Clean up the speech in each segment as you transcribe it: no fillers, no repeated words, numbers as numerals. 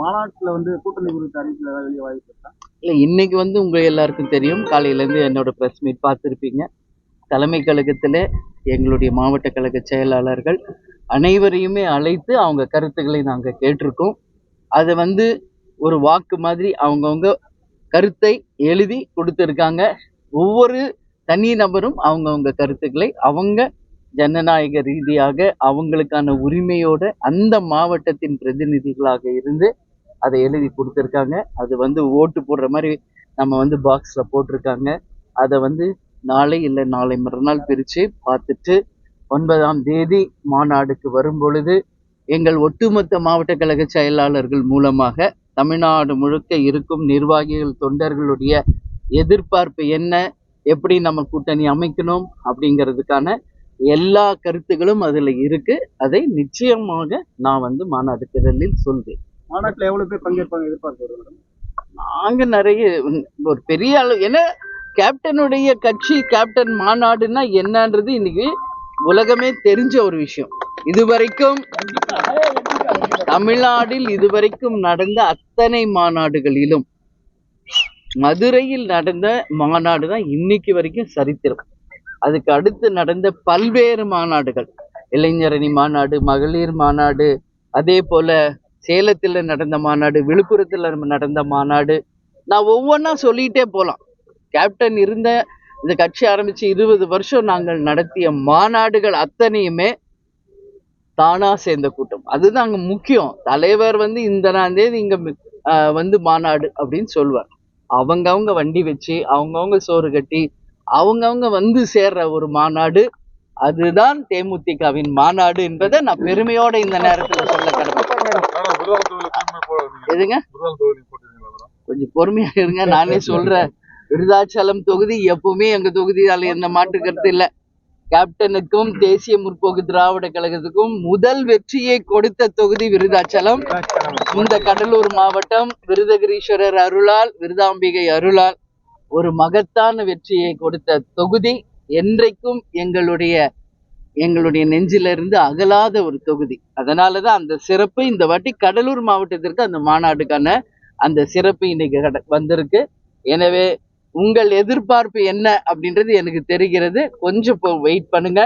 மாநாட்டுல கூட்டணி குறித்த அறிவிப்புல ஏதாவது வெளியே வாய்ப்பு இருக்கா? இல்ல, இன்னைக்கு உங்க எல்லாருக்கும் தெரியும், காலையில இருந்து என்னோட பிரஸ் மீட் பார்த்துருப்பீங்க. தலைமை கழகத்துல எங்களுடைய மாவட்ட கழக செயலாளர்கள் அனைவரையுமே அழைத்து அவங்க கருத்துக்களை நாங்க கேட்டிருக்கோம். அதை ஒரு வாக்கு மாதிரி அவங்கவுங்க கருத்தை எழுதி கொடுத்திருக்காங்க. ஒவ்வொரு தனி நபரும் அவங்கவுங்க கருத்துக்களை அவங்க ஜனநாயக ரீதியாக அவங்களுக்கான உரிமையோட அந்த மாவட்டத்தின் பிரதிநிதிகளாக இருந்து அதை எழுதி கொடுத்துருக்காங்க. அது ஓட்டு போடுற மாதிரி நம்ம பாக்ஸில் போட்டிருக்காங்க. அதை நாளை இல்லை நாளை மறுநாள் பிரித்து பார்த்துட்டு 9ஆம் தேதி மாநாடுக்கு வரும் பொழுது எங்கள் ஒட்டுமொத்த மாவட்ட கழக செயலாளர்கள் மூலமாக தமிழ்நாடு முழுக்க இருக்கும் நிர்வாகிகள் தொண்டர்களுடைய எதிர்பார்ப்பு என்ன, எப்படி நம்ம கூட்டணி அமைக்கணும் அப்படிங்கிறதுக்கான எல்லா கருத்துகளும் அதில் இருக்கு. அதை நிச்சயமாக நான் மாநாடு திடலில் சொல்வேன். மாநாட்டில் எவ்வளவு பேர் பங்கேற்பாங்க எதிர்பார்ப்பு? நாங்க நிறைய ஒரு பெரிய அளவு, ஏன்னா கேப்டனுடைய கட்சி கேப்டன் மாநாடுன்னா என்னன்றது இன்னைக்கு உலகமே தெரிஞ்ச ஒரு விஷயம். இதுவரைக்கும் தமிழ்நாட்டில் இதுவரைக்கும் நடந்த அத்தனை மாநாடுகளிலும் மதுரையில் நடந்த மாநாடு தான் இன்னைக்கு வரைக்கும் சரித்திரம். அதுக்கு அடுத்து நடந்த பல்வேறு மாநாடுகள், இளைஞரணி மாநாடு, மகளிர் மாநாடு, அதே போல சேலத்தில் நடந்த மாநாடு, விழுப்புரத்தில் நடந்த மாநாடு, நான் ஒவ்வொன்றா சொல்லிகிட்டே போகலாம். கேப்டன் இருந்த இந்த கட்சி ஆரம்பித்து 20 வருஷம் நாங்கள் நடத்திய மாநாடுகள் அத்தனையுமே தானா சேர்ந்த கூட்டம். அதுதான் அங்கே முக்கியம். தலைவர் இந்த தேதி இங்கே மாநாடு அப்படின்னு சொல்லுவார். அவங்கவுங்க வண்டி வச்சு அவங்கவுங்க சோறு கட்டி அவங்கவுங்க சேர்ற ஒரு மாநாடு, அதுதான் தேமுதிகவின் மாநாடு என்பதை நான் பெருமையோட இந்த நேரத்தில் சொல்ல கடமைப்பட்டேன். எதுங்க, கொஞ்சம் பொறுமையா இருங்க, நானே சொல்றேன். விருதாச்சலம் தொகுதி எப்பவுமே எங்க தொகுதியால எந்த மாற்று கருத்து இல்லை. கேப்டனுக்கும் தேசிய முற்போக்கு திராவிட கழகத்துக்கும் முதல் வெற்றியை கொடுத்த தொகுதி விருதாச்சலம். இந்த கடலூர் மாவட்டம் விருதகிரீஸ்வரர் அருளால், விருதாம்பிகை அருளால் ஒரு மகத்தான வெற்றியை கொடுத்த தொகுதி. என்றைக்கும் எங்களுடைய நெஞ்சிலிருந்து அகலாத ஒரு தொகுதி. அதனாலதான் அந்த சிறப்பு இந்த வாட்டி கடலூர் மாவட்டத்திற்கு அந்த மாநாடுக்கான அந்த சிறப்பு இன்னைக்கு வந்திருக்கு. எனவே உங்கள் எதிர்பார்ப்பு என்ன அப்படின்றது எனக்கு தெரிகிறது. கொஞ்சம் வெயிட் பண்ணுங்க.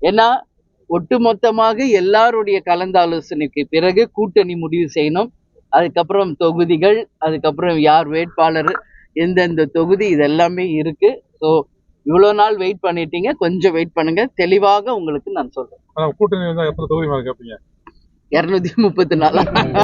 ஏன்னா ஒட்டுமொத்தமாக எல்லாருடைய கலந்தாலோசனைக்கு பிறகு கூட்டணி முடிவு செய்யணும். அதுக்கப்புறம் தொகுதிகள், அதுக்கப்புறம் யார் வேட்பாளர், எந்தெந்த தொகுதி, இதெல்லாமே இருக்கு. ஸோ இவ்வளோ நாள் வெயிட் பண்ணிட்டீங்க, கொஞ்சம் வெயிட் பண்ணுங்க. தெளிவாக உங்களுக்கு நான் சொல்றேன். கூட்டணி 234